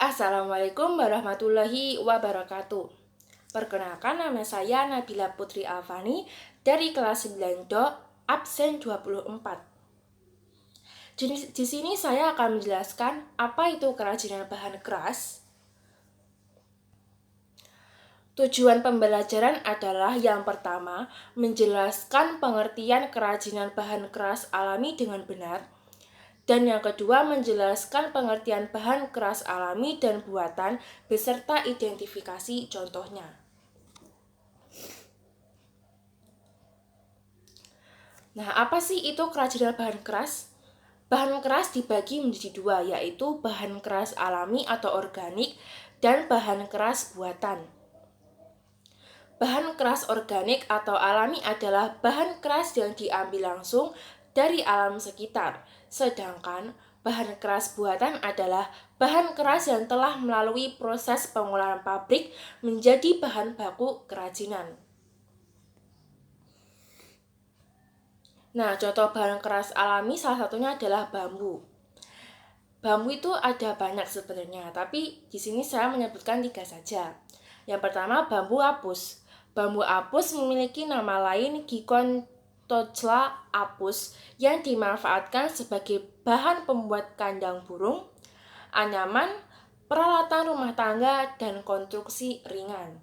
Assalamualaikum warahmatullahi wabarakatuh. Perkenalkan, nama saya Nabila Putri Alfani dari kelas 9 Do, absen 24. Di sini saya akan menjelaskan apa itu kerajinan bahan keras. Tujuan pembelajaran adalah yang pertama, menjelaskan pengertian kerajinan bahan keras alami dengan benar. Dan yang kedua, menjelaskan pengertian bahan keras alami dan buatan beserta identifikasi contohnya. Nah, apa sih itu kerajinan bahan keras? Bahan keras dibagi menjadi dua, yaitu bahan keras alami atau organik dan bahan keras buatan. Bahan keras organik atau alami adalah bahan keras yang diambil langsung dari alam sekitar, sedangkan bahan keras buatan adalah bahan keras yang telah melalui proses pengolahan pabrik menjadi bahan baku kerajinan. Nah, contoh bahan keras alami salah satunya adalah bambu. Bambu itu ada banyak sebenarnya, tapi di sini saya menyebutkan 3 saja. Yang pertama, bambu apus. Bambu apus memiliki nama lain Gigontochla apus yang dimanfaatkan sebagai bahan pembuat kandang burung, anyaman, peralatan rumah tangga, dan konstruksi ringan.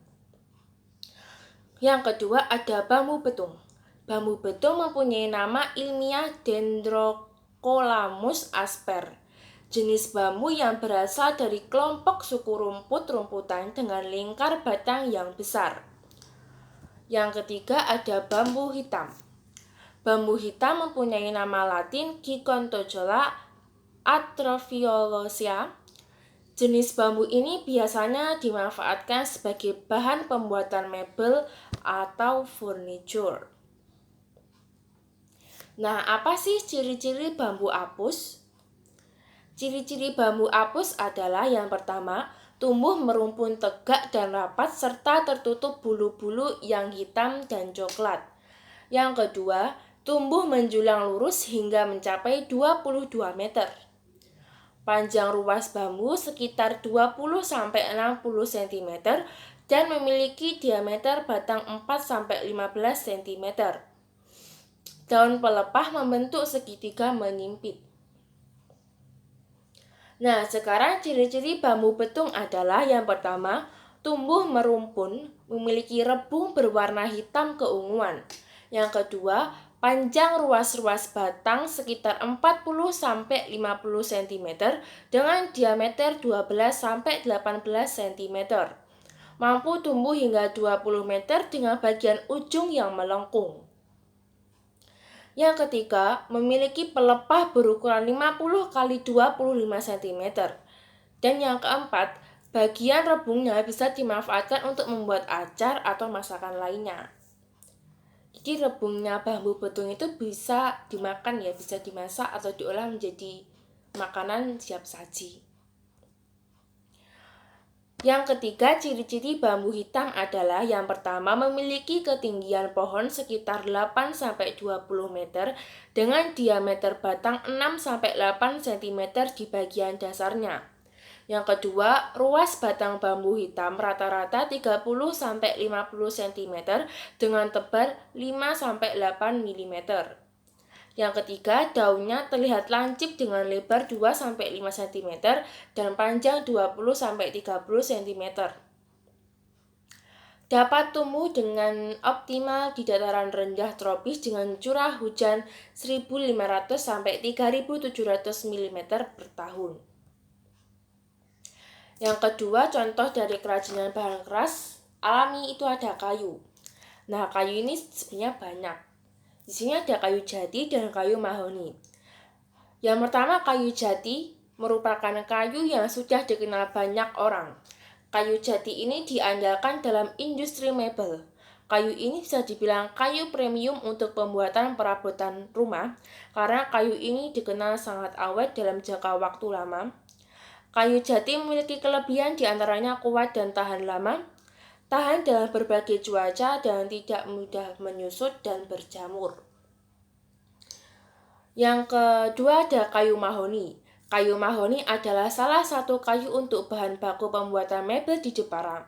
Yang kedua ada bambu betung. Bambu betung mempunyai nama ilmiah Dendrocolamus asper. Jenis bambu yang berasal dari kelompok suku rumput-rumputan dengan lingkar batang yang besar. Yang ketiga ada bambu hitam. Bambu hitam mempunyai nama latin Gigontochla atrophiolosia. Jenis bambu ini biasanya dimanfaatkan sebagai bahan pembuatan mebel atau furniture. Nah, apa sih ciri-ciri bambu apus? Ciri-ciri bambu apus adalah yang pertama, tumbuh merumpun tegak dan rapat serta tertutup bulu-bulu yang hitam dan coklat. Yang kedua, tumbuh menjulang lurus hingga mencapai 22 meter. Panjang ruas bambu sekitar 20-60 cm dan memiliki diameter batang 4-15 cm. Daun pelepah membentuk segitiga menyimpit. Nah, sekarang ciri-ciri bambu betung adalah yang pertama, tumbuh merumpun, memiliki rebung berwarna hitam keunguan. Yang kedua, panjang ruas-ruas batang sekitar 40-50 cm dengan diameter 12-18 cm. Mampu tumbuh hingga 20 meter dengan bagian ujung yang melengkung. Yang ketiga, memiliki pelepah berukuran 50-25 cm. Dan yang keempat, bagian rebungnya bisa dimanfaatkan untuk membuat acar atau masakan lainnya. Jadi rebungnya bambu betung itu bisa dimakan ya, bisa dimasak atau diolah menjadi makanan siap saji. Yang ketiga, ciri-ciri bambu hitam adalah yang pertama, memiliki ketinggian pohon sekitar 8-20 meter dengan diameter batang 6-8 cm di bagian dasarnya. Yang kedua, ruas batang bambu hitam rata-rata 30-50 cm dengan tebal 5-8 mm. Yang ketiga, daunnya terlihat lancip dengan lebar 2-5 cm dan panjang 20-30 cm. Dapat tumbuh dengan optimal di dataran rendah tropis dengan curah hujan 1.500-3.700 mm per tahun. Yang kedua, contoh dari kerajinan bahan keras alami itu ada kayu. Nah, kayu ini sebenarnya banyak. Di sini ada kayu jati dan kayu mahoni. Yang pertama, kayu jati merupakan kayu yang sudah dikenal banyak orang. Kayu jati ini diandalkan dalam industri mebel. Kayu ini bisa dibilang kayu premium untuk pembuatan perabotan rumah karena kayu ini dikenal sangat awet dalam jangka waktu lama. Kayu jati memiliki kelebihan diantaranya kuat dan tahan lama, tahan dalam berbagai cuaca dan tidak mudah menyusut dan berjamur. Yang kedua ada kayu mahoni. Kayu mahoni adalah salah satu kayu untuk bahan baku pembuatan mebel di Jepara.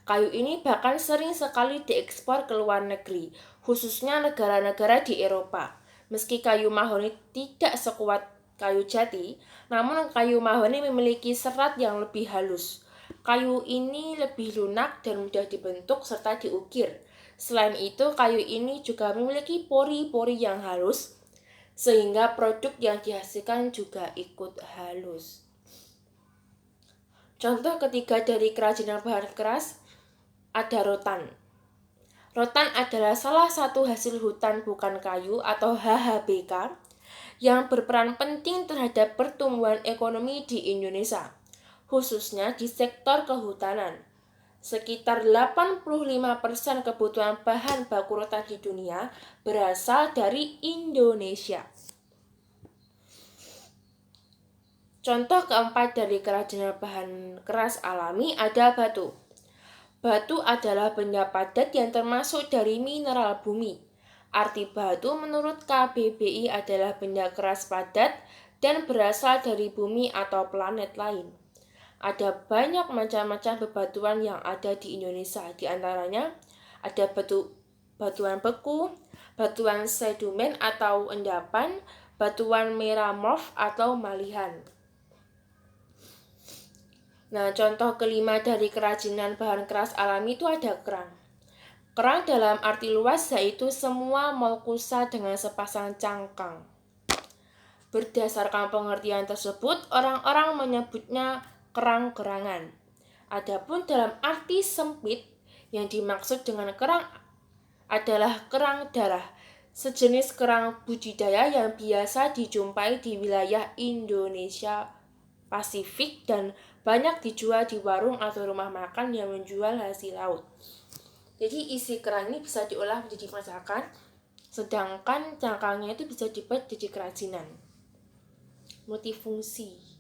Kayu ini bahkan sering sekali diekspor ke luar negeri, khususnya negara-negara di Eropa. Meski kayu mahoni tidak sekuat kayu jati, namun kayu mahoni memiliki serat yang lebih halus. Kayu ini lebih lunak dan mudah dibentuk serta diukir. Selain itu, kayu ini juga memiliki pori-pori yang halus, sehingga produk yang dihasilkan juga ikut halus. Contoh ketiga dari kerajinan bahan keras ada rotan. Rotan adalah salah satu hasil hutan bukan kayu atau HHBK yang berperan penting terhadap pertumbuhan ekonomi di Indonesia, khususnya di sektor kehutanan. Sekitar 85% kebutuhan bahan baku rotan di dunia berasal dari Indonesia. Contoh keempat dari kerajinan bahan keras alami ada batu. Batu adalah benda padat yang termasuk dari mineral bumi. Arti batu menurut KBBI adalah benda keras padat dan berasal dari bumi atau planet lain. Ada banyak macam-macam bebatuan yang ada di Indonesia. Di antaranya ada batuan beku, batuan sedimen atau endapan, batuan metamorf atau malihan. Nah, contoh kelima dari kerajinan bahan keras alami itu ada kerang. Kerang dalam arti luas yaitu semua molekusa dengan sepasang cangkang. Berdasarkan pengertian tersebut, orang-orang menyebutnya kerang-kerangan. Adapun dalam arti sempit, yang dimaksud dengan kerang adalah kerang darah, sejenis kerang budidaya yang biasa dijumpai di wilayah Indonesia Pasifik dan banyak dijual di warung atau rumah makan yang menjual hasil laut. Jadi isi kerang ini bisa diolah menjadi masakan, sedangkan cangkangnya itu bisa dibuat jadi kerajinan. Multifungsi.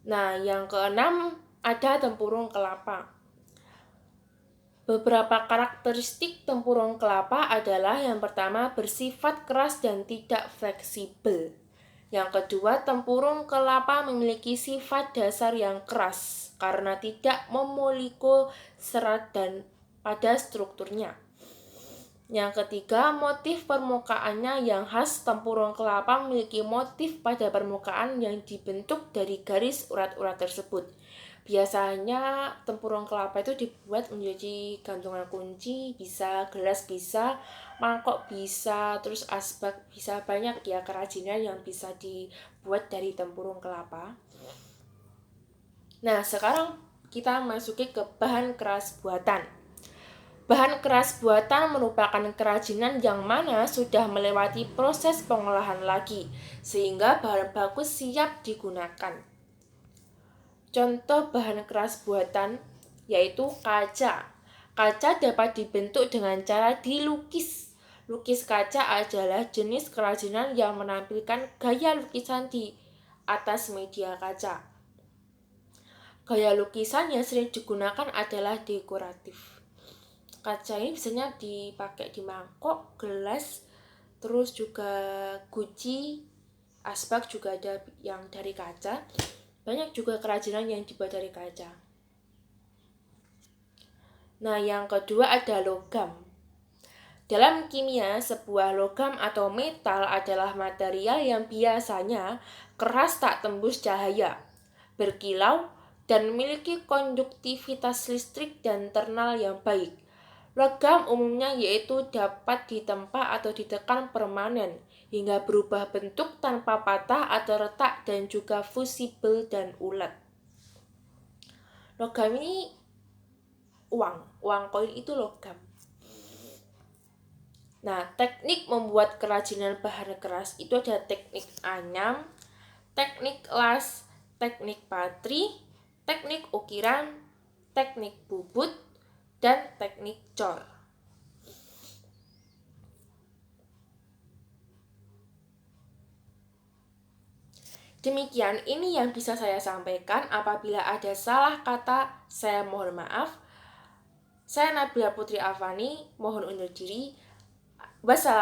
Nah, yang keenam ada tempurung kelapa. Beberapa karakteristik tempurung kelapa adalah yang pertama bersifat keras dan tidak fleksibel. Yang kedua, tempurung kelapa memiliki sifat dasar yang keras karena tidak memolekul serat dan pada strukturnya. Yang ketiga, motif permukaannya yang khas. Tempurung kelapa memiliki motif pada permukaan yang dibentuk dari garis urat-urat tersebut. Biasanya tempurung kelapa itu dibuat menjadi gantungan kunci, bisa gelas, bisa mangkok, bisa terus asbak, bisa banyak ya kerajinan yang bisa dibuat dari tempurung kelapa. Nah, sekarang kita masuki ke bahan keras buatan. Bahan keras buatan merupakan kerajinan yang mana sudah melewati proses pengolahan lagi, sehingga bahan baku siap digunakan. Contoh bahan keras buatan yaitu kaca. Kaca dapat dibentuk dengan cara dilukis. Lukis kaca adalah jenis kerajinan yang menampilkan gaya lukisan di atas media kaca. Gaya lukisan yang sering digunakan adalah dekoratif. Kaca ini biasanya dipakai di mangkok, gelas, terus juga guci, asbak juga ada yang dari kaca. Banyak juga kerajinan yang dibuat dari kaca. Nah, yang kedua ada logam. Dalam kimia, sebuah logam atau metal adalah material yang biasanya keras tak tembus cahaya, berkilau, dan memiliki konduktivitas listrik dan thermal yang baik. Logam umumnya yaitu dapat ditempa atau ditekan permanen hingga berubah bentuk tanpa patah atau retak dan juga fusibel dan ulet. Logam ini uang koin itu logam. Nah, teknik membuat kerajinan bahan keras itu ada teknik anyam, teknik las, teknik patri, teknik ukiran, teknik bubut, dan teknik cor. Demikian ini yang bisa saya sampaikan. Apabila ada salah kata, saya mohon maaf. Saya Nabila Putri Afani, mohon undur diri. Wassalamualaikum.